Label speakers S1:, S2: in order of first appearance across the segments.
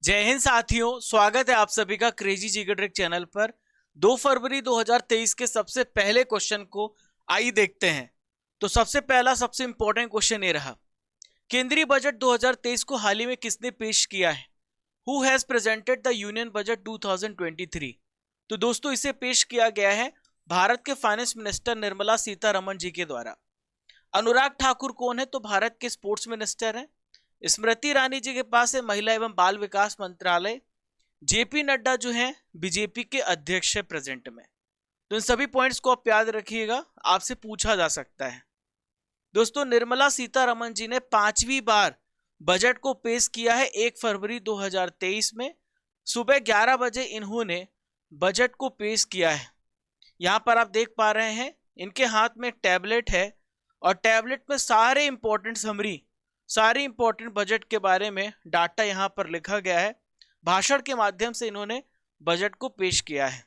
S1: जय हिंद साथियों, स्वागत है आप सभी का क्रेजी जीके ट्रिक चैनल पर। 2 फरवरी 2023 के सबसे पहले क्वेश्चन को आइए देखते हैं। तो सबसे पहला सबसे इंपॉर्टेंट क्वेश्चन ये रहा, केंद्रीय बजट 2023 को हाल ही में किसने पेश किया है? Who has presented the union budget 2023? तो दोस्तों इसे पेश किया गया है भारत के फाइनेंस मिनिस्टर निर्मला सीतारमण जी के द्वारा। अनुराग ठाकुर कौन है? तो भारत के स्पोर्ट्स मिनिस्टर हैं। स्मृति ईरानी जी के पास है महिला एवं बाल विकास मंत्रालय। जेपी नड्डा जो हैं बीजेपी के अध्यक्ष है प्रेजेंट में। तो इन सभी पॉइंट्स को आप याद रखिएगा, आपसे पूछा जा सकता है। दोस्तों निर्मला सीतारमण जी ने 5वीं बार बजट को पेश किया है 1 फरवरी 2023 में। सुबह 11 बजे इन्होंने बजट को पेश किया है। यहां पर आप देख पा रहे हैं इनके हाथ में टैबलेट है और टैबलेट में सारे इंपॉर्टेंट बजट के बारे में डाटा यहां पर लिखा गया है। भाषण के माध्यम से इन्होंने बजट को पेश किया है।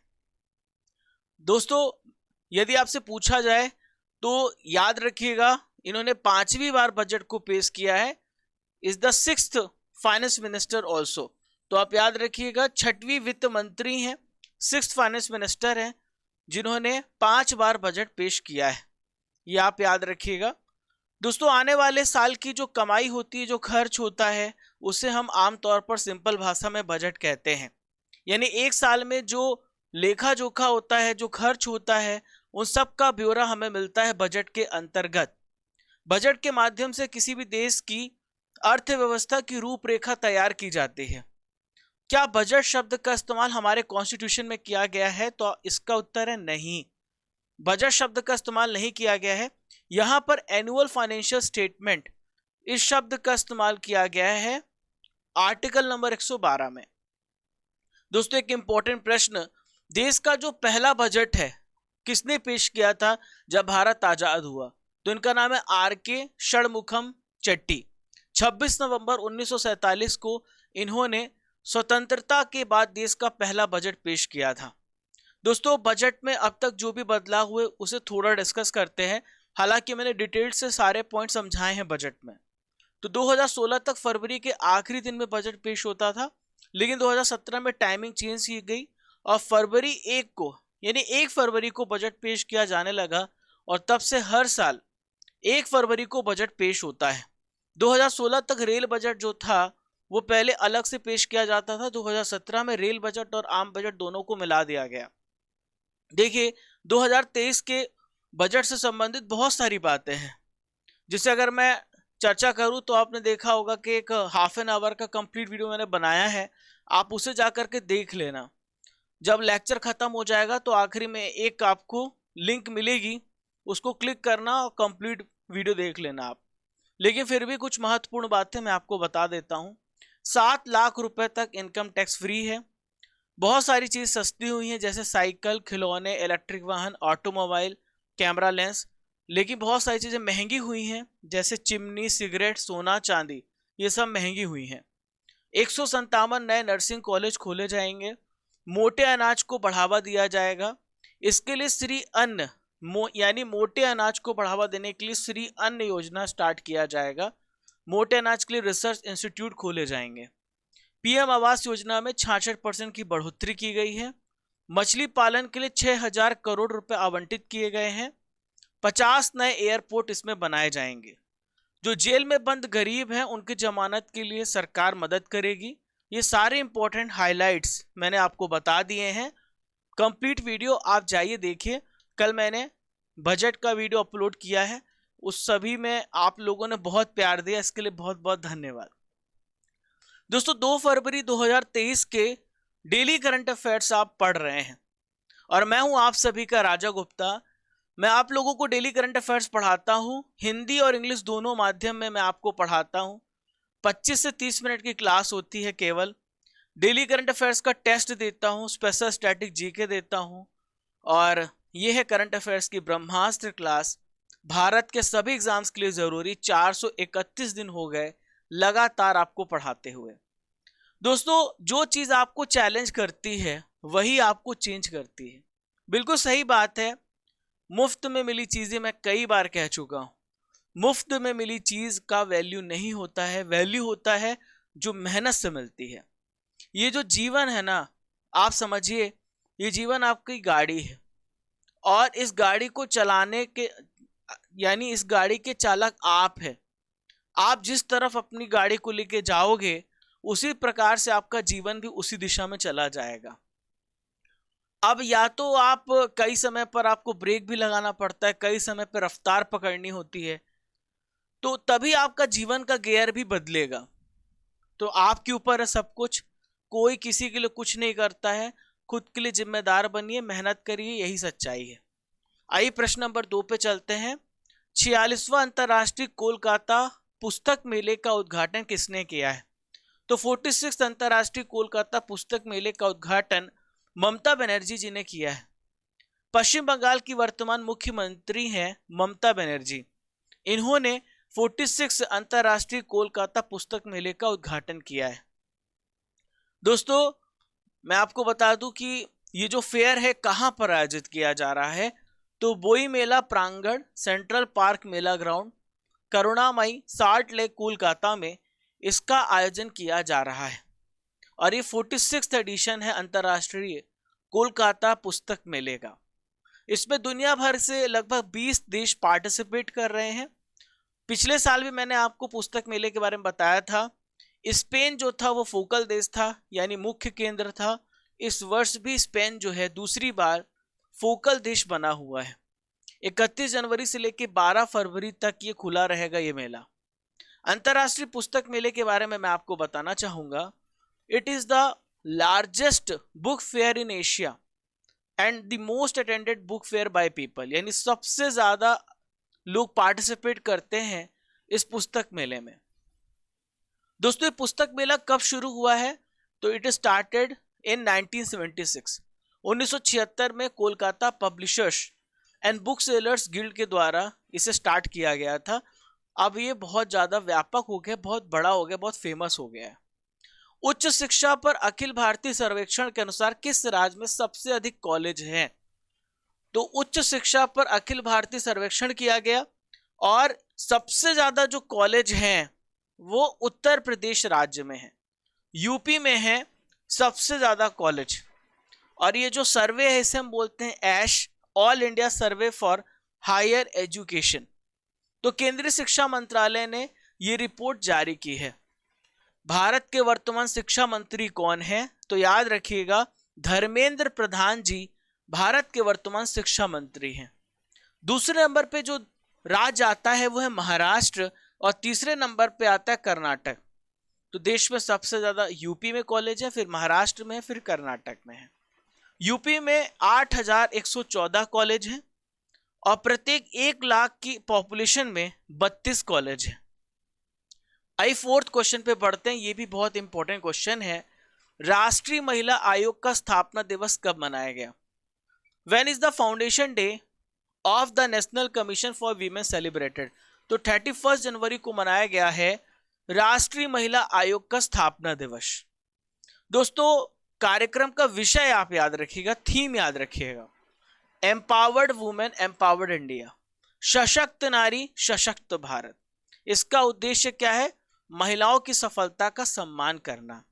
S1: दोस्तों यदि आपसे पूछा जाए तो याद रखिएगा, इन्होंने 5वीं बार बजट को पेश किया है। Is the 6th finance minister also. तो आप याद रखिएगा 6वीं वित्त मंत्री हैं, 6th फाइनेंस मिनिस्टर हैं जिन्होंने 5 बार बजट पेश किया है। ये आप याद रखिएगा। दोस्तों आने वाले साल की जो कमाई होती है, जो खर्च होता है, उसे हम आमतौर पर सिंपल भाषा में बजट कहते हैं। यानी एक साल में जो लेखा जोखा होता है, जो खर्च होता है, उन सब का ब्यौरा हमें मिलता है बजट के अंतर्गत। बजट के माध्यम से किसी भी देश की अर्थव्यवस्था की रूपरेखा तैयार की जाती है। क्या बजट शब्द का इस्तेमाल हमारे कॉन्स्टिट्यूशन में किया गया है? तो इसका उत्तर है नहीं, बजट शब्द का इस्तेमाल नहीं किया गया है। यहां पर एनुअल फाइनेंशियल स्टेटमेंट इस शब्द का इस्तेमाल किया गया है आर्टिकल नंबर 112 में। दोस्तों एक इंपॉर्टेंट प्रश्न, देश का जो पहला बजट है किसने पेश किया था जब भारत आजाद हुआ? तो इनका नाम है आर.के. षणमुखम चेट्टी। 26 नवंबर 1947 को इन्होंने स्वतंत्रता के बाद देश का पहला बजट पेश किया था। दोस्तों बजट में अब तक जो भी बदलाव हुए उसे थोड़ा डिस्कस करते हैं। हालांकि मैंने डिटेल से सारे पॉइंट समझाए हैं बजट में। तो 2016 तक फरवरी के आखिरी दिन में बजट पेश होता था, लेकिन 2017 में टाइमिंग चेंज की गई और फरवरी 1 को यानी 1 फरवरी को बजट पेश किया जाने लगा और तब से हर साल 1 फरवरी को बजट पेश होता है। 2016 तक रेल बजट जो था वो पहले अलग से पेश किया जाता था। 2017 में रेल बजट और आम बजट दोनों को मिला दिया गया। देखिए 2023 के बजट से संबंधित बहुत सारी बातें हैं, जिसे अगर मैं चर्चा करूं तो आपने देखा होगा कि एक हाफ एन आवर का कंप्लीट वीडियो मैंने बनाया है, आप उसे जाकर के देख लेना। जब लेक्चर खत्म हो जाएगा तो आखिरी में एक आपको लिंक मिलेगी, उसको क्लिक करना और कंप्लीट वीडियो देख लेना आप। लेकिन फिर भी कुछ महत्वपूर्ण बातें मैं आपको बता देता हूं। 7 लाख रुपए तक इनकम टैक्स फ्री है। बहुत सारी चीज सस्ती हुई हैं, जैसे साइकिल, खिलौने, इलेक्ट्रिक वाहन, ऑटोमोबाइल, कैमरा लेंस। लेकिन बहुत सारी चीजें महंगी हुई हैं, जैसे चिमनी, सिगरेट, सोना, चांदी, ये सब महंगी हुई हैं। 157 नए नर्सिंग कॉलेज खोले जाएंगे। मोटे अनाज को बढ़ावा दिया जाएगा। इसके लिए श्री अन्न यानी मोटे अनाज को बढ़ावा देने के लिए श्री अन्न योजना स्टार्ट किया जाएगा। मोटे अनाज के लिए रिसर्च इंस्टीट्यूट खोले जाएंगे। पीएम आवास योजना में 66% की बढ़ोतरी की गई है। मछली पालन के लिए 6000 करोड़ रुपए आवंटित किए गए हैं। 50 नए एयरपोर्ट इसमें बनाए जाएंगे। जो जेल में बंद गरीब हैं उनकी जमानत के लिए सरकार मदद करेगी। ये सारे इंपॉर्टेंट हाइलाइट्स मैंने आपको बता दिए हैं। कंप्लीट वीडियो आप जाइए देखिए। कल मैंने बजट का वीडियो अपलोड किया है, उस सभी में आप लोगों ने बहुत प्यार दिया, इसके लिए बहुत बहुत धन्यवाद। दोस्तों 2 फरवरी 2023 के डेली करंट अफेयर्स आप पढ़ रहे हैं और मैं हूं आप सभी का राजा गुप्ता। मैं आप लोगों को डेली करंट अफेयर्स पढ़ाता हूं, हिंदी और इंग्लिश दोनों माध्यम में मैं आपको पढ़ाता हूं। 25 से 30 मिनट की क्लास होती है केवल। डेली करंट अफेयर्स का टेस्ट देता हूं, स्पेशल स्टैटिक जीके देता हूं और यह है करंट अफेयर्स की ब्रह्मास्त्र क्लास। भारत के सभी एग्जाम्स के लिए जरूरी 431 दिन हो गए लगातार आपको पढ़ाते हुए। दोस्तों जो चीज आपको चैलेंज करती है वही आपको चेंज करती है। बिल्कुल सही बात है। मुफ्त में मिली चीजें मैं कई बार कह चुका हूं। मुफ्त में मिली चीज का वैल्यू नहीं होता है, वैल्यू होता है जो मेहनत से मिलती है। ये जो जीवन है ना, आप समझिए ये जीवन आपकी गाड़ी है, और इस गाड़ी को चलाने के यानी इस गाड़ी के चालक आप है। आप जिस तरफ अपनी गाड़ी को लेके जाओगे उसी प्रकार से आपका जीवन भी उसी दिशा में चला जाएगा। अब या तो आप कई समय पर आपको ब्रेक भी लगाना पड़ता है, कई समय पर रफ्तार पकड़नी होती है, तो तभी आपका जीवन का गियर भी बदलेगा। तो आपके ऊपर है सब कुछ, कोई किसी के लिए कुछ नहीं करता है, खुद के लिए जिम्मेदार बनिए, मेहनत करिए, यही सच्चाई है। आइए प्रश्न नंबर 2 पे चलते हैं। 46वां अंतरराष्ट्रीय कोलकाता पुस्तक मेले का उद्घाटन किसने किया है? तो 46 अंतरराष्ट्रीय कोलकाता पुस्तक मेले का उद्घाटन ममता बनर्जी जी ने किया है। पश्चिम बंगाल की वर्तमान मुख्यमंत्री हैं ममता बनर्जी। इन्होंने 46 अंतरराष्ट्रीय कोलकाता पुस्तक मेले का उद्घाटन किया है। दोस्तों मैं आपको बता दूं कि ये जो फेयर है कहां पर आयोजित किया जा रहा है, तो बोई मेला प्रांगण, सेंट्रल पार्क मेला ग्राउंड, करुणामयी, साल्ट लेक, कोलकाता में इसका आयोजन किया जा रहा है। और ये 46th एडिशन है अंतरराष्ट्रीय कोलकाता पुस्तक मेले का। इसमें दुनिया भर से लगभग 20 देश पार्टिसिपेट कर रहे हैं। पिछले साल भी मैंने आपको पुस्तक मेले के बारे में बताया था। स्पेन जो था वो फोकल देश था, यानी मुख्य केंद्र था। इस वर्ष भी स्पेन जो है दूसरी बार फोकल देश बना हुआ है। 31 जनवरी से लेकर 12 फरवरी तक ये खुला रहेगा ये मेला। अंतरराष्ट्रीय पुस्तक मेले के बारे में मैं आपको बताना चाहूंगा। It is the largest book fair in Asia and the most attended book fair by people, यानी सबसे ज्यादा लोग पार्टिसिपेट करते हैं इस पुस्तक मेले में। दोस्तों ये पुस्तक मेला कब शुरू हुआ है? तो इट स्टार्टेड इन 1976। 1976 में Kolkata publishers and book sellers guild के द्वारा इसे स्टार्ट किया गया था। अब ये बहुत ज्यादा व्यापक हो गया, बहुत बड़ा हो गया, बहुत फेमस हो गया है। उच्च शिक्षा पर अखिल भारतीय सर्वेक्षण के अनुसार किस राज्य में सबसे अधिक कॉलेज हैं? तो उच्च शिक्षा पर अखिल भारतीय सर्वेक्षण किया गया और सबसे ज्यादा जो कॉलेज हैं वो उत्तर प्रदेश राज्य में है, यूपी में है सबसे ज्यादा कॉलेज। और ये जो सर्वे है इसे हम बोलते हैं AISHE, all India survey for higher education. तो केंद्रीय शिक्षा मंत्रालय ने ये रिपोर्ट जारी की है। भारत के वर्तमान शिक्षा मंत्री कौन है? तो याद रखिएगा धर्मेंद्र प्रधान जी भारत के वर्तमान शिक्षा मंत्री हैं। दूसरे नंबर पे जो राज्य आता है वो है महाराष्ट्र और तीसरे नंबर पे आता है कर्नाटक। तो देश में सबसे ज्यादा यूपी में कॉलेज है, फिर महाराष्ट्र में है, फिर कर्नाटक में है। यूपी में 8114 कॉलेज हैं और प्रत्येक 1 लाख की पॉपुलेशन में 32 कॉलेज हैं। आई फोर्थ क्वेश्चन पे बढ़ते हैं, ये भी बहुत इंपॉर्टेंट क्वेश्चन है। राष्ट्रीय महिला आयोग का स्थापना दिवस कब मनाया गया? When is the foundation day of the national commission for women celebrated? तो 31 जनवरी को मनाया गया है राष्ट्रीय महिला आयोग का स्थापना दिवस। दोस्तों कार्यक्रम का विषय आप याद रखिएगा, थीम याद रखिएगा, एम्पावर्ड वुमेन एम्पावर्ड इंडिया, सशक्त नारी सशक्त भारत। इसका उद्देश्य क्या है? महिलाओं की सफलता का सम्मान करना।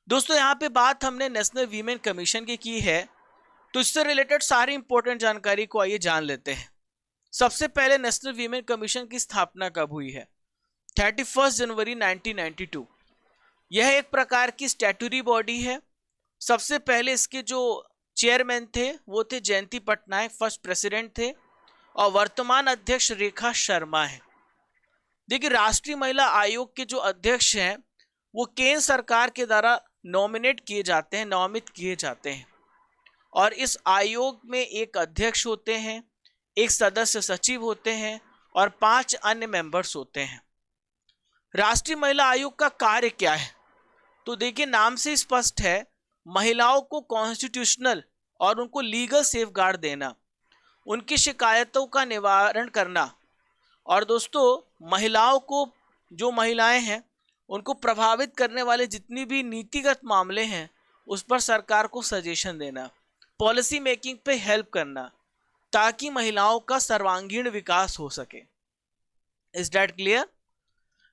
S1: दोस्तों यहां पे बात हमने नेशनल वीमेन कमीशन की है, तो इससे रिलेटेड सारी इंपॉर्टेंट जानकारी को आइए जान लेते हैं। सबसे पहले नेशनल वीमेन कमीशन की स्थापना कब हुई है? 31 जनवरी 1992। यह एक प्रकार की स्टैट्यूटरी बॉडी है। सबसे पहले इसके जो चेयरमैन थे वो थे जयंती पटनायक, फर्स्ट प्रेसिडेंट थे, और वर्तमान अध्यक्ष रेखा शर्मा है। देखिए राष्ट्रीय महिला आयोग के जो अध्यक्ष हैं वो केंद्र सरकार के द्वारा नॉमिनेट किए जाते हैं, नामित किए जाते हैं। और इस आयोग में एक अध्यक्ष होते हैं, एक सदस्य सचिव होते हैं और 5 अन्य मेंबर्स होते हैं। राष्ट्रीय महिला आयोग का कार्य क्या है? तो देखिए नाम से स्पष्ट है, महिलाओं को कॉन्स्टिट्यूशनल और उनको लीगल सेफगार्ड देना, उनकी शिकायतों का निवारण करना, और दोस्तों महिलाओं को, जो महिलाएं हैं उनको प्रभावित करने वाले जितनी भी नीतिगत मामले हैं उस पर सरकार को सजेशन देना, पॉलिसी मेकिंग पे हेल्प करना, ताकि महिलाओं का सर्वांगीण विकास हो सके। Is that clear?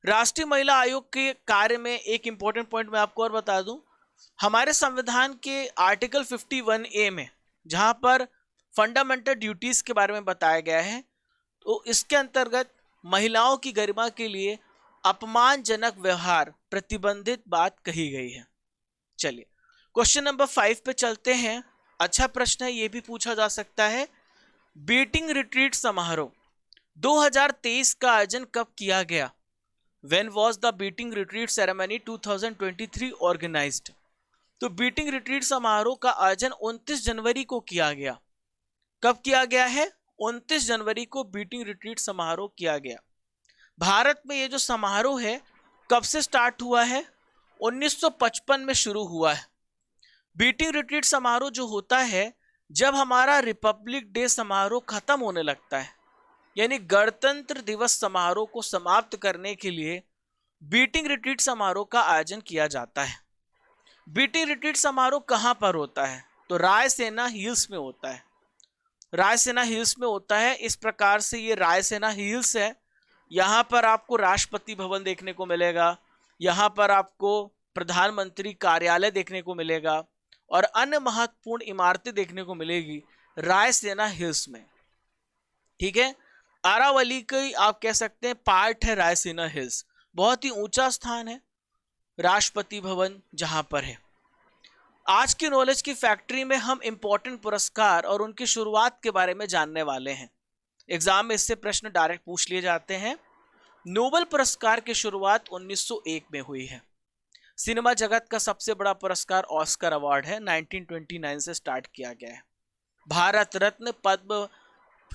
S1: राष्ट्रीय महिला आयोग के कार्य में एक इंपॉर्टेंट पॉइंट मैं आपको और बता दूं, हमारे संविधान के आर्टिकल 51A में जहां पर फंडामेंटल ड्यूटीज के बारे में बताया गया है, तो इसके अंतर्गत महिलाओं की गरिमा के लिए अपमानजनक व्यवहार प्रतिबंधित बात कही गई है। चलिए क्वेश्चन नंबर 5 पे चलते हैं। अच्छा प्रश्न है, ये भी पूछा जा सकता है। बीटिंग रिट्रीट समारोह 2023 का आयोजन कब किया गया? When was the beating retreat ceremony 2023 organized? तो बीटिंग रिट्रीट समारोह का आयोजन 29 जनवरी को किया गया। कब किया गया है? 29 जनवरी को बीटिंग रिट्रीट समारोह किया गया। भारत में ये जो समारोह है कब से स्टार्ट हुआ है? 1955 में शुरू हुआ है। बीटिंग रिट्रीट समारोह जो होता है जब हमारा रिपब्लिक डे समारोह खत्म होने लगता है, यानी गणतंत्र दिवस समारोह को समाप्त करने के लिए बीटिंग रिट्रीट समारोह का आयोजन किया जाता है। बीटिंग रिट्रीट समारोह कहां पर होता है? तो रायसेना हिल्स में होता है। रायसेना हिल्स में होता है। इस प्रकार से ये रायसेना हिल्स है। यहाँ पर आपको राष्ट्रपति भवन देखने को मिलेगा, यहाँ पर आपको प्रधानमंत्री कार्यालय देखने को मिलेगा और अन्य महत्वपूर्ण इमारतें देखने को मिलेगी रायसेना हिल्स में। ठीक है, अरावली की आप कह सकते हैं पार्ट है रायसेना हिल्स। बहुत ही ऊंचा स्थान है राष्ट्रपति भवन जहां पर है। आज की नॉलेज की फैक्ट्री में हम इंपॉर्टेंट पुरस्कार और उनकी शुरुआत के बारे में जानने वाले हैं। एग्जाम में इससे प्रश्न डायरेक्ट पूछ लिए जाते हैं। नोबेल पुरस्कार की शुरुआत 1901 में हुई है। सिनेमा जगत का सबसे बड़ा पुरस्कार ऑस्कर अवार्ड है, 1929 से स्टार्ट किया गया है। भारत रत्न, पद्म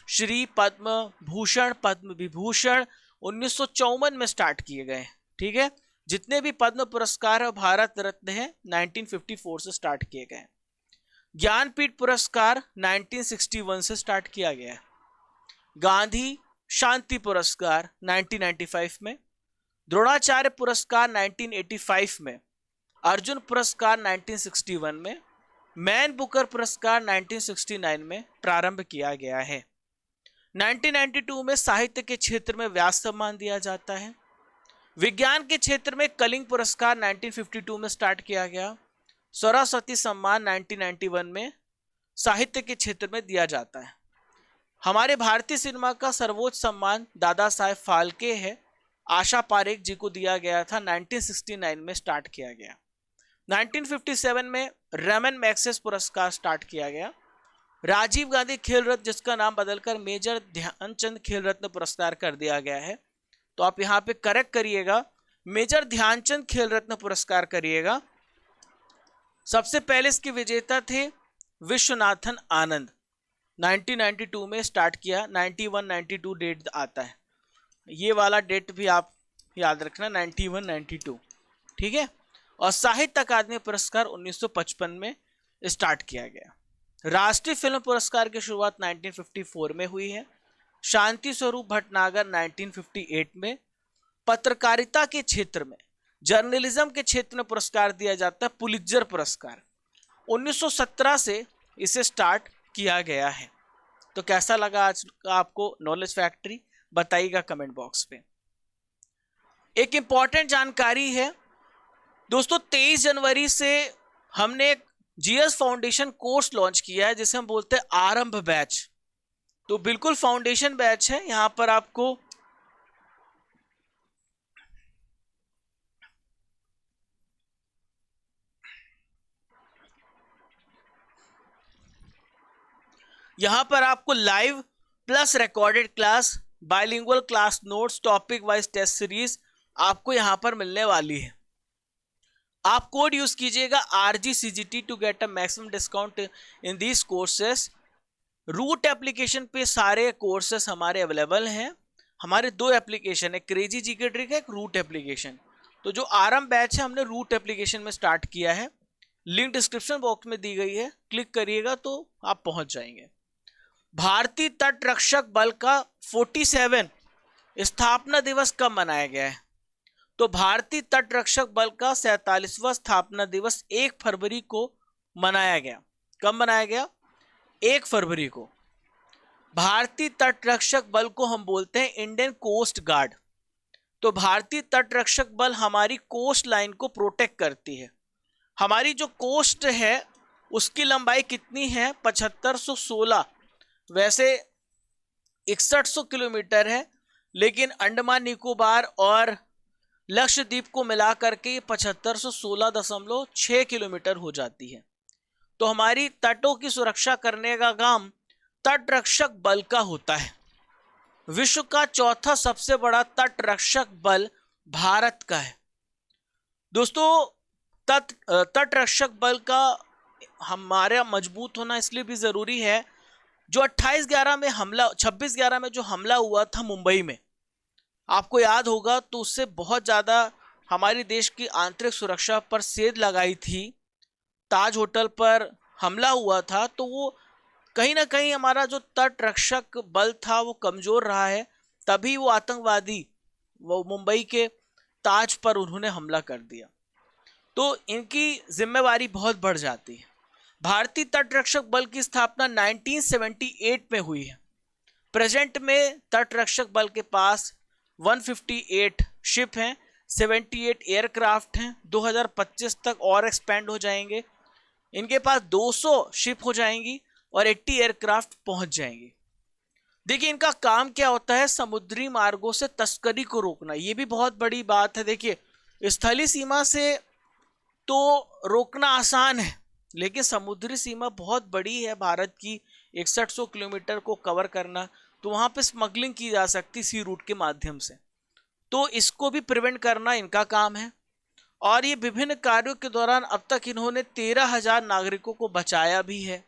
S1: श्री, पद्म भूषण, पद्म विभूषण 1954 में स्टार्ट किए गए। ठीक है, जितने भी पद्म पुरस्कार है भारत रत्न है 1954 से स्टार्ट किए गए। ज्ञानपीठ पुरस्कार 1961 से स्टार्ट किया गया है। गांधी शांति पुरस्कार 1995 में, द्रोणाचार्य पुरस्कार 1985 में, अर्जुन पुरस्कार 1961 में, मैन बुकर पुरस्कार 1969 में प्रारंभ किया गया है। 1992 में साहित्य के क्षेत्र में व्यास सम्मान दिया जाता है। विज्ञान के क्षेत्र में कलिंग पुरस्कार 1952 में स्टार्ट किया गया। सरस्वती सम्मान 1991 में साहित्य के क्षेत्र में दिया जाता है। हमारे भारतीय सिनेमा का सर्वोच्च सम्मान दादा साहेब फाल्के है, आशा पारेख जी को दिया गया था, 1969 में स्टार्ट किया गया। 1957 में रमन मैग्सेसे पुरस्कार स्टार्ट किया गया। राजीव गांधी खेल रत्न, जिसका नाम बदलकर मेजर ध्यानचंद खेल रत्न पुरस्कार कर दिया गया है, तो आप यहाँ पे करेक्ट करिएगा, मेजर ध्यानचंद खेल रत्न पुरस्कार करिएगा। सबसे पहले इसके विजेता थे विश्वनाथन आनंद, 1992 में स्टार्ट किया। 91-92 डेट आता है, ये वाला डेट भी आप याद रखना, 91-92। ठीक है, और साहित्य अकादमी पुरस्कार 1955 में स्टार्ट किया गया। राष्ट्रीय फिल्म पुरस्कार की शुरुआत 1954 में हुई है। शांति स्वरूप भटनागर 1958 में। पत्रकारिता के क्षेत्र में, जर्नलिज्म के क्षेत्र में पुरस्कार दिया जाता है पुलित्जर पुरस्कार, 1917 से इसे स्टार्ट किया गया है। तो कैसा लगा आज का आपको नॉलेज फैक्ट्री, बताइएगा कमेंट बॉक्स पे। एक इंपॉर्टेंट जानकारी है दोस्तों, 23 जनवरी से हमने एक जीएस फाउंडेशन कोर्स लॉन्च किया है जिसे हम बोलते हैं आरंभ बैच। तो बिल्कुल फाउंडेशन बैच है। यहां पर आपको live plus recorded class, bilingual class notes, topic wise test series आपको यहां पर मिलने वाली है। आप कोड यूज कीजिएगा RGCGT to get a maximum discount in these courses. Route application पे सारे कोर्सेस हमारे अवेलेबल हैं। हमारे 2 एप्लीकेशन है, क्रेजी जीके ट्रिक है, एक रूट एप्लीकेशन। तो जो आरंभ बैच है हमने रूट एप्लीकेशन में स्टार्ट किया है, लिंक डिस्क्रिप्शन बॉक्स में दी गई है, क्लिक करिएगा तो आप पहुंच जाएंगे। भारतीय तट रक्षक बल का 47 स्थापना दिवस कब मनाया गया है? तो भारतीय तट रक्षक बल का 47वां स्थापना दिवस 1 फरवरी को मनाया गया। कब मनाया गया? 1 फरवरी को। भारतीय तट रक्षक बल को हम बोलते हैं इंडियन कोस्ट गार्ड। तो भारतीय तटरक्षक बल हमारी कोस्ट लाइन को प्रोटेक्ट करती है। हमारी जो कोस्ट है उसकी लंबाई कितनी है? 7516। वैसे 6100 किलोमीटर है, लेकिन अंडमान निकोबार और लक्षद्वीप को मिला करके 7516.6 किलोमीटर हो जाती है। तो हमारी तटों की सुरक्षा करने का काम तटरक्षक बल का होता है। विश्व का चौथा सबसे बड़ा तटरक्षक बल भारत का है। दोस्तों, तटरक्षक बल का हमारा मजबूत होना इसलिए भी जरूरी है, जो 26/11 में जो हमला हुआ था मुंबई में, आपको याद होगा, तो उससे बहुत ज्यादा हमारे देश की आंतरिक सुरक्षा पर सेध लगाई थी। ताज होटल पर हमला हुआ था, तो वो कहीं ना कहीं हमारा जो तटरक्षक बल था वो कमजोर रहा है, तभी वो आतंकवादी वो मुंबई के ताज पर उन्होंने हमला कर दिया। तो इनकी जिम्मेवारी बहुत बढ़ जाती है। भारतीय तटरक्षक बल की स्थापना 1978 में हुई है। प्रेजेंट में तटरक्षक बल के पास 158 शिप हैं, 78 एयरक्राफ्ट हैं। 2025 तक और एक्सपेंड हो जाएंगे, इनके पास 200 शिप हो जाएंगी और 80 एयरक्राफ्ट पहुंच जाएंगे। देखिए, इनका काम क्या होता है? समुद्री मार्गों से तस्करी को रोकना। ये भी बहुत बड़ी बात है। देखिए, स्थलीय सीमा से तो रोकना आसान है, लेकिन समुद्री सीमा बहुत बड़ी है भारत की, 6100 किलोमीटर को कवर करना, तो वहां पे स्मगलिंग की जा सकती सी रूट के माध्यम से, तो इसको भी प्रिवेंट करना इनका काम है। और ये विभिन्न कार्यों के दौरान अब तक इन्होंने 13,000 नागरिकों को बचाया भी है।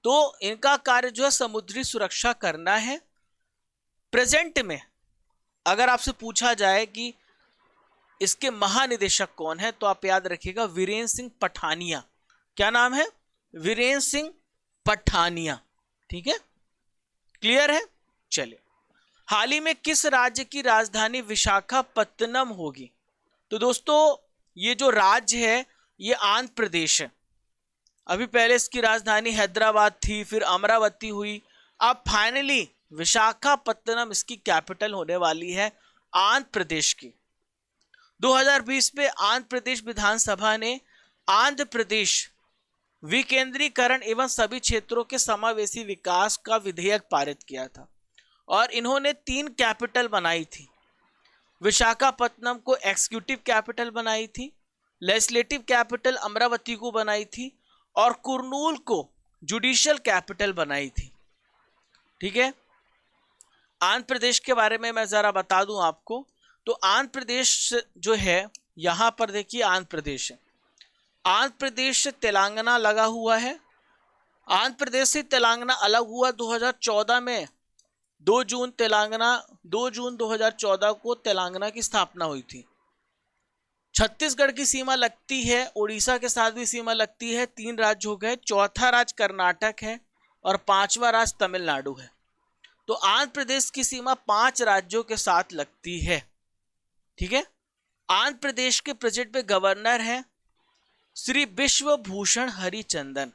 S1: तो इनका कार्य जो है समुद्री सुरक्षा करना है। प्रेजेंट में अगर आपसे पूछा जाए कि इसके महानिदेशक कौन है, तो आप याद रखिएगा वीरेंद्र सिंह पठानिया। क्या नाम है? वीरेंद्र सिंह पठानिया। ठीक है, क्लियर है? चलिए, हाल ही में किस राज्य की राजधानी विशाखापत्तनम होगी? तो दोस्तों, ये जो राज्य है ये आंध्र प्रदेश है। अभी पहले इसकी राजधानी हैदराबाद थी, फिर अमरावती हुई, अब फाइनली विशाखापत्तनम इसकी कैपिटल होने वाली है आंध्र प्रदेश की। 2020 में आंध्र प्रदेश विधानसभा ने आंध्र प्रदेश विकेंद्रीकरण एवं सभी क्षेत्रों के समावेशी विकास का विधेयक पारित किया था, और इन्होंने 3 कैपिटल बनाई थी। विशाखापत्तनम को एग्जीक्यूटिव कैपिटल बनाई थी, लेजिस्लेटिव कैपिटल अमरावती को बनाई थी, और कुर्नूल को जुडिशियल कैपिटल बनाई थी। ठीक है, आंध्र प्रदेश के बारे में मैं जरा बता दूं आपको। तो आंध्र प्रदेश जो है, यहां पर देखिए आंध्र प्रदेश है, आंध्र प्रदेश से तेलंगाना लगा हुआ है। आंध्र प्रदेश से तेलंगाना अलग हुआ 2014 में। 2 जून 2014 को तेलंगाना की स्थापना हुई थी। छत्तीसगढ़ की सीमा लगती है, उड़ीसा के साथ भी सीमा लगती है। 3 राज्य हो गए, चौथा राज्य कर्नाटक है और 5वां राज्य तमिलनाडु है। तो आंध्र प्रदेश की सीमा 5 राज्यों के साथ लगती है। ठीक है, आंध्र प्रदेश के प्रेजेंट में गवर्नर है श्री विश्वभूषण हरिचंदन।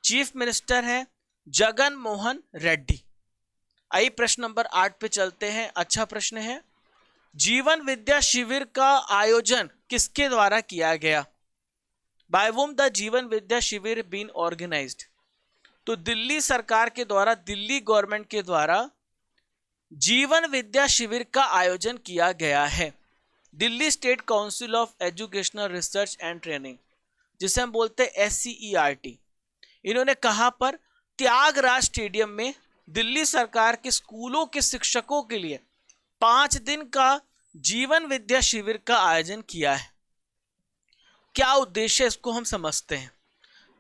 S1: चीफ मिनिस्टर है जगन मोहन रेड्डी। आइए प्रश्न नंबर 8 पे चलते हैं। अच्छा प्रश्न है, जीवन विद्या शिविर का आयोजन किसके द्वारा किया गया? बाय वुम द जीवन विद्या शिविर बीन ऑर्गेनाइज्ड? तो दिल्ली सरकार के द्वारा, दिल्ली गवर्नमेंट के द्वारा जीवन विद्या शिविर का आयोजन किया गया है। Delhi state council of educational research and training, जिसे हम बोलते हैं SCERT, इन्होंने कहां पर? त्यागराज स्टेडियम में दिल्ली सरकार के स्कूलों के शिक्षकों के लिए 5 दिन का जीवन विद्या शिविर का आयोजन किया है। क्या उद्देश्य है, इसको हम समझते हैं।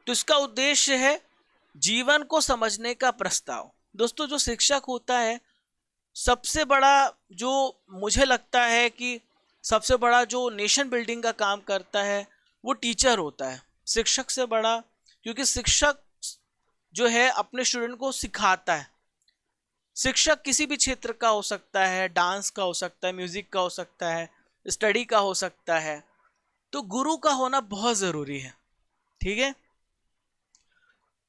S1: तो इसका उद्देश्य है जीवन को समझने का प्रस्ताव। दोस्तों, जो शिक्षक होता है, सबसे बड़ा जो मुझे लगता है कि सबसे बड़ा जो नेशन बिल्डिंग का काम करता है वो टीचर होता है, शिक्षक से बड़ा। क्योंकि शिक्षक जो है अपने स्टूडेंट को सिखाता है। शिक्षक किसी भी क्षेत्र का हो सकता है, डांस का हो सकता है, म्यूजिक का हो सकता है, स्टडी का हो सकता है। तो गुरु का होना बहुत जरूरी है। ठीक है,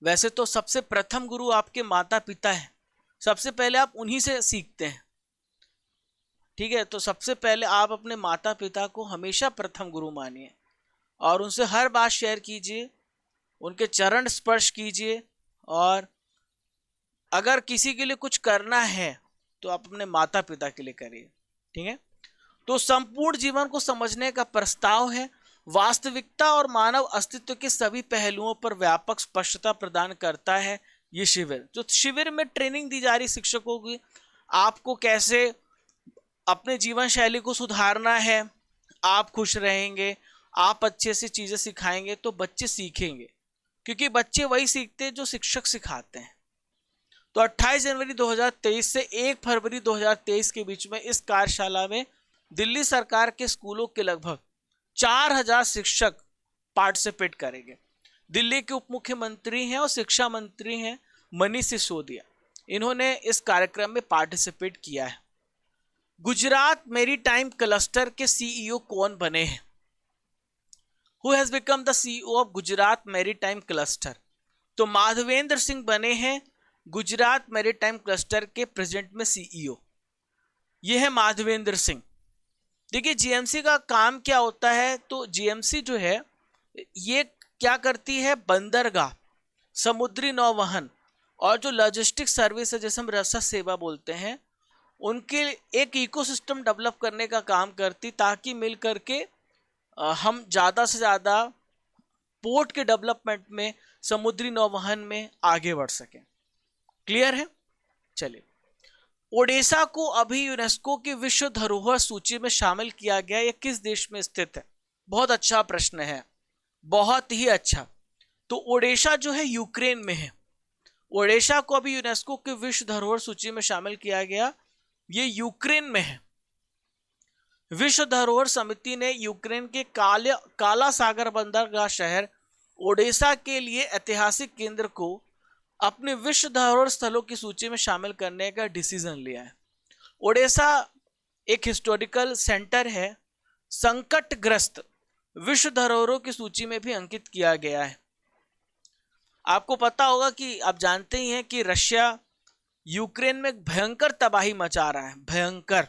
S1: वैसे तो सबसे प्रथम गुरु आपके माता पिता है, सबसे पहले आप उन्हीं से सीखते हैं। ठीक है, तो सबसे पहले आप अपने माता पिता को हमेशा प्रथम गुरु मानिए और उनसे हर बात शेयर कीजिए, उनके चरण स्पर्श कीजिए, और अगर किसी के लिए कुछ करना है तो आप अपने माता पिता के लिए करिए। ठीक है, तो संपूर्ण जीवन को समझने का प्रस्ताव है, वास्तविकता और मानव अस्तित्व के सभी पहलुओं पर व्यापक स्पष्टता प्रदान करता है ये शिविर। जो शिविर में ट्रेनिंग दी जा रही शिक्षकों की, आपको कैसे अपने जीवन शैली को सुधारना है, आप खुश रहेंगे, आप अच्छे से चीजें सिखाएंगे तो बच्चे सीखेंगे, क्योंकि बच्चे वही सीखते हैं जो शिक्षक सिखाते हैं। तो 28 जनवरी 2023 से 1 फरवरी 2023 के बीच में इस कार्यशाला में दिल्ली सरकार के स्कूलों के लगभग 4000 शिक्षक पार्टिसिपेट करेंगे। दिल्ली के उप मुख्यमंत्री हैं और शिक्षा मंत्री हैं मनीष सिसोदिया, इन्होंने इस कार्यक्रम में पार्टिसिपेट किया है। गुजरात मैरीटाइम क्लस्टर के सीईओ कौन बने हैं? Who has become the CEO of Gujarat maritime cluster? तो माधवेंद्र सिंह बने हैं गुजरात मैरीटाइम क्लस्टर के प्रेजेंट में सीईओ। ये है माधवेंद्र सिंह। देखिए जीएमसी का काम क्या होता है, तो जीएमसी जो है ये क्या करती है, बंदरगाह, समुद्री नौवहन और जो लॉजिस्टिक सर्विस है, जैसे हम रसद सेवा बोलते हैं, उनके एक इकोसिस्टम डेवलप करने का काम करती, ताकि मिल करके हम ज़्यादा से ज़्यादा पोर्ट के डेवलपमेंट में, समुद्री नौवहन में आगे बढ़ सकें। क्लियर है? चलिए, ओडिशा को अभी यूनेस्को की विश्व धरोहर सूची में शामिल किया गया, यह किस देश में स्थित है? बहुत अच्छा प्रश्न है, बहुत ही अच्छा। तो ओडिशा जो है यूक्रेन में है। ओडिशा को अभी यूनेस्को की विश्व धरोहर सूची में शामिल किया गया, ये यूक्रेन में है। विश्व धरोहर समिति ने यूक्रेन के काला सागर बंदरगाह शहर ओडिशा के लिए ऐतिहासिक केंद्र को अपने विश्व धरोहर स्थलों की सूची में शामिल करने का डिसीजन लिया है। ओडिशा एक हिस्टोरिकल सेंटर है, संकटग्रस्त विश्व धरोहरों की सूची में भी अंकित किया गया है। आपको पता होगा कि आप जानते ही हैं कि रशिया यूक्रेन में भयंकर तबाही मचा रहा है, भयंकर,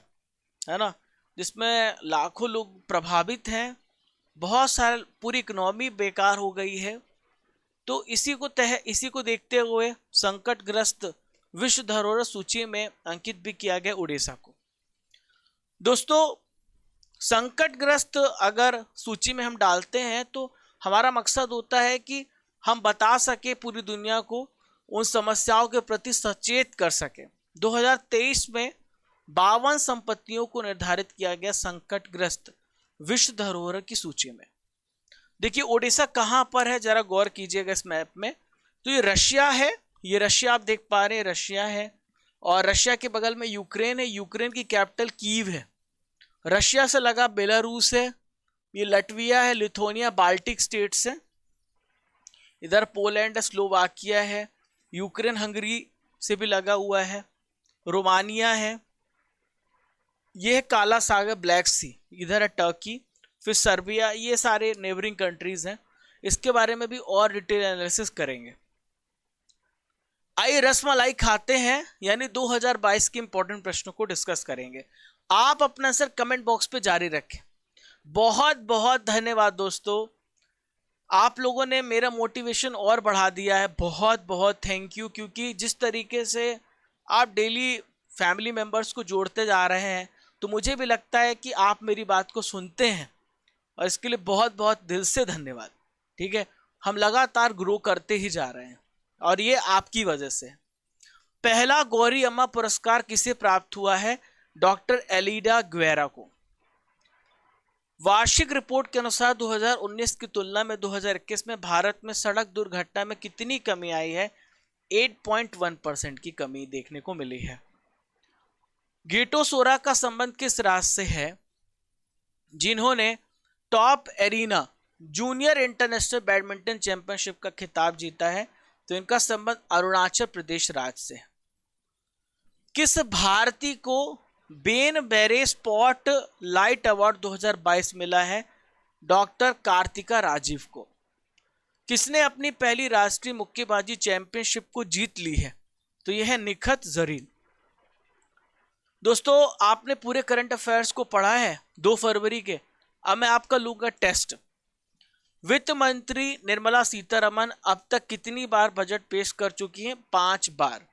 S1: है ना, जिसमें लाखों लोग प्रभावित हैं, बहुत सारे, पूरी इकोनॉमी बेकार हो गई है। तो इसी को देखते हुए संकटग्रस्त विश्व धरोहर सूची में अंकित भी किया गया उड़ीसा को। दोस्तों, संकटग्रस्त अगर सूची में हम डालते हैं तो हमारा मकसद होता है कि हम बता सके पूरी दुनिया को, उन समस्याओं के प्रति सचेत कर सके। 2023 में 52 संपत्तियों को निर्धारित किया गया संकटग्रस्त विश्व धरोहर की सूची में। देखिए ओडिशा कहां पर है, जरा गौर कीजिएगा इस मैप में। तो ये रशिया है, ये रशिया आप देख पा रहे हैं, रशिया है, और रशिया के बगल में यूक्रेन है, यूक्रेन की कैपिटल कीव है। रशिया से लगा बेलारूस है, ये लटविया है, लिथुआनिया, बाल्टिक स्टेट्स है, इधर पोलैंड, स्लोवाकिया है, यूक्रेन हंगरी से भी लगा हुआ है, रोमानिया है, ये है काला सागर, ब्लैक सी, इधर है टर्की, फिर सर्बिया, ये सारे नेबरिंग कंट्रीज हैं। इसके बारे में भी और डिटेल एनालिसिस करेंगे। आइए रसमलाई खाते हैं, यानी 2022 के इंपॉर्टेंट प्रश्नों को डिस्कस करेंगे। आप अपना आंसर कमेंट बॉक्स पे जारी रखें। बहुत बहुत धन्यवाद दोस्तों, आप लोगों ने मेरा मोटिवेशन और बढ़ा दिया है, बहुत बहुत थैंक यू। क्योंकि जिस तरीके से आप डेली फैमिली मेम्बर्स को जोड़ते जा रहे हैं, तो मुझे भी लगता है कि आप मेरी बात को सुनते हैं, और इसके लिए बहुत बहुत दिल से धन्यवाद। ठीक है, हम लगातार ग्रो करते ही जा रहे हैं, और ये आपकी वजह से। पहला गौरी अम्मा पुरस्कार किसे प्राप्त हुआ है? डॉक्टर एलिडा ग्वेरा को। वार्षिक रिपोर्ट के अनुसार 2019 की तुलना में 2021 में भारत में सड़क दुर्घटना में कितनी कमी आई है? 8.1% की कमी देखने को मिली है। गेटोसोरा का संबंध किस राज्य से है जिन्होंने top arena junior international badminton championship का खिताब जीता है? तो इनका संबंध अरुणाचल प्रदेश राज्य से है। किस भारतीय को बेन बेरे स्पॉट लाइट अवार्ड 2022 मिला है? डॉक्टर कार्तिका राजीव को। किसने अपनी पहली राष्ट्रीय मुक्केबाजी चैंपियनशिप को जीत ली है? तो यह है निखत जरीन। दोस्तों आपने पूरे करंट अफेयर्स को पढ़ा है 2 फरवरी के। अब मैं आपका लूंगा टेस्ट। वित्त मंत्री निर्मला सीतारमण अब तक कितनी बार बजट पेश कर चुकी हैं? 5 बार।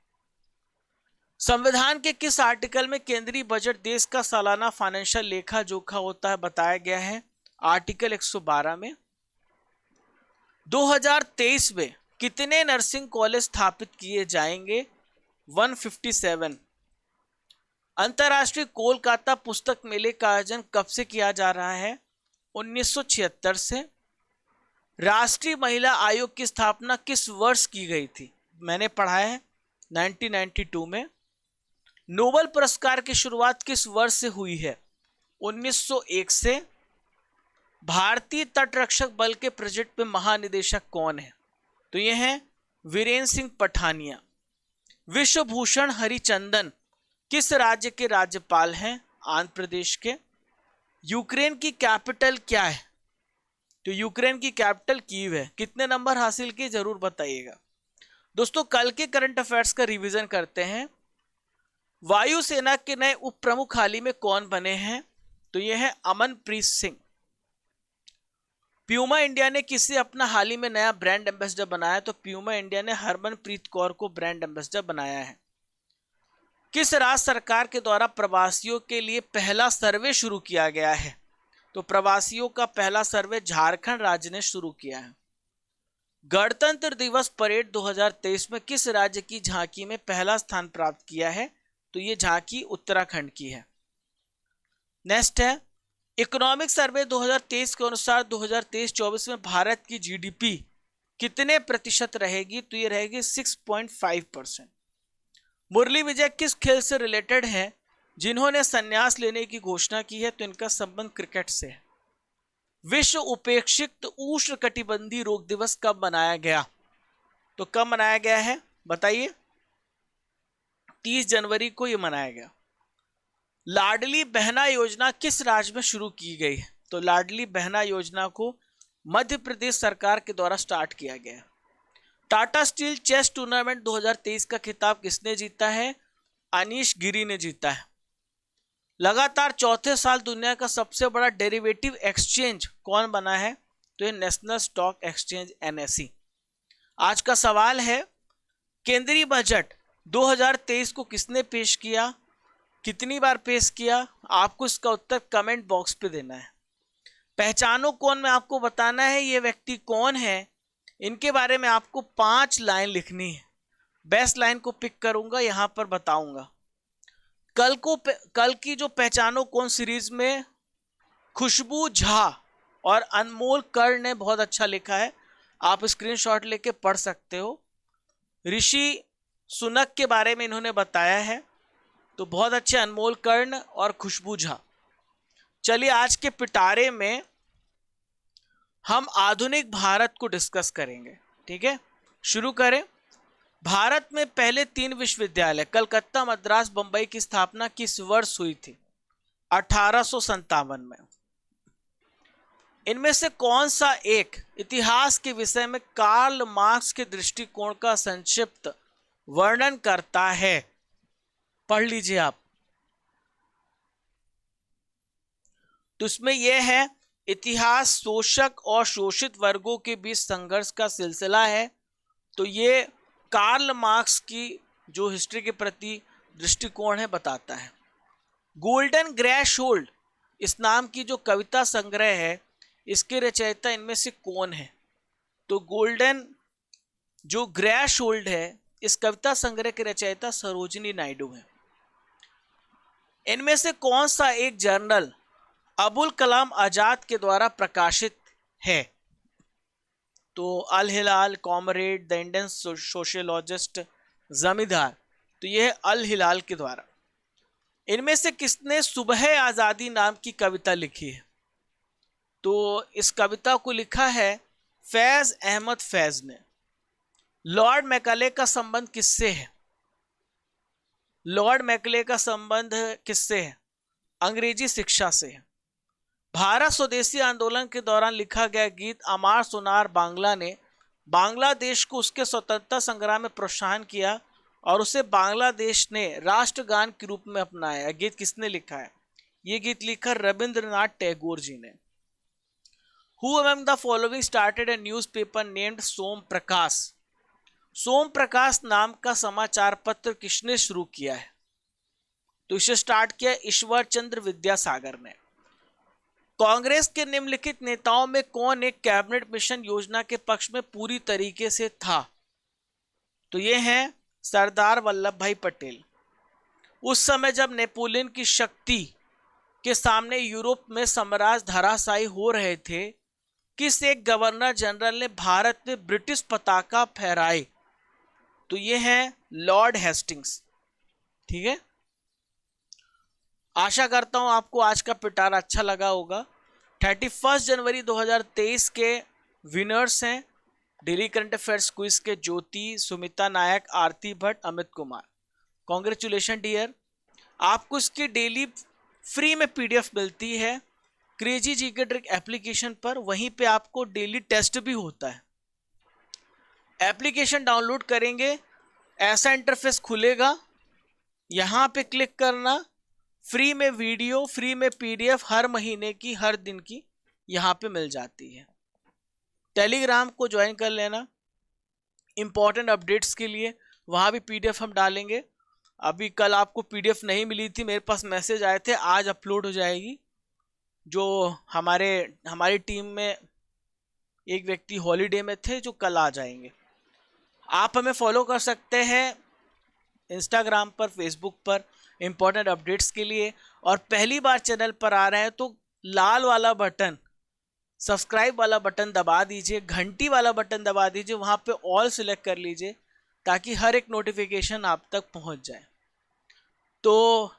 S1: संविधान के किस आर्टिकल में केंद्रीय बजट देश का सालाना फाइनेंशियल लेखा जोखा होता है बताया गया है? आर्टिकल 112 में। 2023 में कितने नर्सिंग कॉलेज स्थापित किए जाएंगे? 157। अंतर्राष्ट्रीय कोलकाता पुस्तक मेले का आयोजन कब से किया जा रहा है? 1976 से। राष्ट्रीय महिला आयोग की स्थापना किस वर्ष की गई थी? मैंने पढ़ा है 1992 में। नोबेल पुरस्कार की शुरुआत किस वर्ष से हुई है? 1901 से। भारतीय तटरक्षक बल के प्रोजेक्ट में महानिदेशक कौन है? तो ये हैं वीरेंद्र सिंह पठानिया। विश्वभूषण हरिचंदन किस राज्य के राज्यपाल हैं? आंध्र प्रदेश के। यूक्रेन की कैपिटल क्या है? तो यूक्रेन की कैपिटल कीव है। कितने नंबर हासिल किए जरूर बताइएगा। दोस्तों कल के करंट अफेयर्स का रिवीजन करते हैं। वायुसेना के नए उप प्रमुख हाल ही में कौन बने हैं? तो ये है अमनप्रीत सिंह। प्यूमा इंडिया ने किसे अपना हाल ही में नया ब्रांड एम्बेसडर बनाया? तो प्यूमा इंडिया ने हरमनप्रीत कौर को ब्रांड एम्बेसडर बनाया है। किस राज्य सरकार के द्वारा प्रवासियों के लिए पहला सर्वे शुरू किया गया है? तो प्रवासियों का पहला सर्वे झारखंड राज्य ने शुरू किया है। गणतंत्र दिवस परेड 2023 में किस राज्य की झांकी में पहला स्थान प्राप्त किया है? तो ये झांकी उत्तराखंड की है। नेक्स्ट है इकोनॉमिक सर्वे 2023 के अनुसार 2023-24 में भारत की जीडीपी कितने प्रतिशत रहेगी? तो ये रहेगी 6.5%। मुरली विजय किस खेल से रिलेटेड है जिन्होंने संन्यास लेने की घोषणा की है? तो इनका संबंध क्रिकेट से है। विश्व उपेक्षित उष्णकटिबंधीय रोग दिवस कब मनाया गया? तो कब मनाया गया है बताइए? 30 जनवरी को यह मनाया गया। लाडली बहना योजना किस राज्य में शुरू की गई है? तो लाडली बहना योजना को मध्य प्रदेश सरकार के द्वारा स्टार्ट किया गया। टाटा स्टील चेस टूर्नामेंट 2023 का खिताब किसने जीता है? अनीश गिरी ने जीता है। लगातार चौथे साल दुनिया का सबसे बड़ा डेरिवेटिव एक्सचेंज कौन बना है? तो ये नेशनल स्टॉक एक्सचेंज NSE। आज का सवाल है केंद्रीय बजट 2023 को किसने पेश किया? कितनी बार पेश किया? आपको इसका उत्तर कमेंट बॉक्स पे देना है। पहचानो कौन में आपको बताना है ये व्यक्ति कौन है। इनके बारे में आपको 5 लाइन लिखनी है। बेस्ट लाइन को पिक करूंगा, यहां पर बताऊंगा। कल की जो पहचानो कौन सीरीज में खुशबू झा और अनमोल कर्ण ने बहुत अच्छा लिखा है, आप स्क्रीनशॉट लेके पढ़ सकते हो। ऋषि सुनक के बारे में इन्होंने बताया है, तो बहुत अच्छे अनमोल कर्ण और खुशबू झा। चलिए आज के पिटारे में हम आधुनिक भारत को डिस्कस करेंगे। ठीक है, शुरू करें। भारत में पहले 3 विश्वविद्यालय कलकत्ता, मद्रास, बंबई की स्थापना किस वर्ष हुई थी? 1857 में। इनमें से कौन सा एक इतिहास के विषय में कार्ल मार्क्स के दृष्टिकोण का संक्षिप्त वर्णन करता है? पढ़ लीजिए आप। तो इसमें यह है इतिहास शोषक और शोषित वर्गों के बीच संघर्ष का सिलसिला है। तो ये कार्ल मार्क्स की जो हिस्ट्री के प्रति दृष्टिकोण है बताता है। गोल्डन ग्रैशहोल्ड इस नाम की जो कविता संग्रह है, इसके रचयिता इनमें से कौन है? तो गोल्डन जो ग्रैशहोल्ड है, इस कविता संग्रह के रचयिता सरोजिनी नायडू है। इनमें से कौन सा एक जर्नल अबुल कलाम आजाद के द्वारा प्रकाशित है? तो अल हिलाल, कॉमरेड, द इंडियन सोशियोलॉजिस्ट, जमींदार। तो यह है अल हिलाल के द्वारा। इनमें से किसने सुबह आजादी नाम की कविता लिखी है? तो इस कविता को लिखा है फैज अहमद फैज ने। लॉर्ड मैकाले का संबंध किससे है? लॉर्ड मैकाले का संबंध किससे है? अंग्रेजी शिक्षा से है। भारत स्वदेशी आंदोलन के दौरान लिखा गया गीत अमार सोनार बांग्ला ने बांग्लादेश को उसके स्वतंत्रता संग्राम में प्रोत्साहन किया और उसे बांग्लादेश ने राष्ट्रगान के रूप में अपनाया। गीत किसने लिखा है? ये गीत लिखा रविंद्रनाथ टैगोर जी ने। Who among the following started a newspaper named सोम प्रकाश? सोम प्रकाश नाम का समाचार पत्र किसने शुरू किया है? तो इसे स्टार्ट किया ईश्वर चंद्र विद्यासागर ने। कांग्रेस के निम्नलिखित नेताओं में कौन एक कैबिनेट मिशन योजना के पक्ष में पूरी तरीके से था? तो ये हैं सरदार वल्लभ भाई पटेल। उस समय जब नेपोलियन की शक्ति के सामने यूरोप में साम्राज्य धराशायी हो रहे थे, किस एक गवर्नर जनरल ने भारत में ब्रिटिश पताका फहराई? तो ये हैं लॉर्ड हेस्टिंग्स। ठीक है, आशा करता हूं आपको आज का पिटारा अच्छा लगा होगा। 31 जनवरी 2023 के विनर्स हैं डेली करंट अफेयर्स क्विज के ज्योति, सुमिता नायक, आरती भट्ट, अमित कुमार। Congratulation dear. आपको इसकी डेली फ्री में पीडीएफ मिलती है क्रेजी जीके ट्रिक एप्लीकेशन पर। वहीं पे आपको डेली टेस्ट भी होता है। एप्लीकेशन डाउनलोड करेंगे, ऐसा इंटरफेस खुलेगा, यहां पे क्लिक करना, फ्री में वीडियो, फ्री में पीडीएफ हर महीने की, हर दिन की यहां पे मिल जाती है। टेलीग्राम को ज्वाइन कर लेना इंपॉर्टेंट अपडेट्स के लिए, वहां भी पीडीएफ हम डालेंगे। अभी कल आपको पीडीएफ नहीं मिली थी, मेरे पास मैसेज आए थे, आज अपलोड हो जाएगी। जो हमारी टीम में एक व्यक्ति हॉलीडे में थे जो कल आ जाएंगे। आप हमें फॉलो कर सकते हैं इंस्टाग्राम पर, फेसबुक पर इंपॉर्टेंट अपडेट्स के लिए। और पहली बार चैनल पर आ रहे हैं तो लाल वाला बटन, सब्सक्राइब वाला बटन दबा दीजिए, घंटी वाला बटन दबा दीजिए, वहां पे ऑल सिलेक्ट कर लीजिए ताकि हर एक नोटिफिकेशन आप तक पहुंच जाए। तो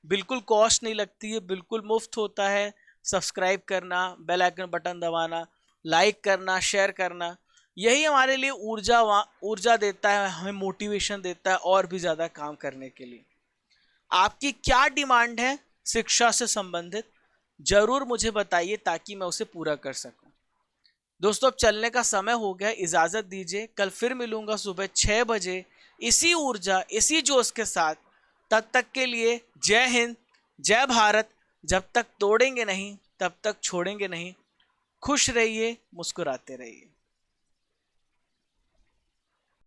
S1: बिल्कुल कॉस्ट नहीं लगती है, बिल्कुल मुफ्त होता है। सब्सक्राइब करना, बेल आइकन बटन दबाना, लाइक करना, शेयर करना, यही हमारे लिए ऊर्जा देता है, हमें मोटिवेशन देता है और भी ज़्यादा काम करने के लिए। आपकी क्या डिमांड है शिक्षा से संबंधित, जरूर मुझे बताइए ताकि मैं उसे पूरा कर सकूं। दोस्तों अब चलने का समय हो गया, इजाज़त दीजिए। कल फिर मिलूंगा सुबह 6 बजे इसी ऊर्जा, इसी जोश के साथ। तब तक के लिए जय हिंद, जय भारत। जब तक तोड़ेंगे नहीं तब तक छोड़ेंगे नहीं। खुश रहिए, मुस्कुराते रहिए।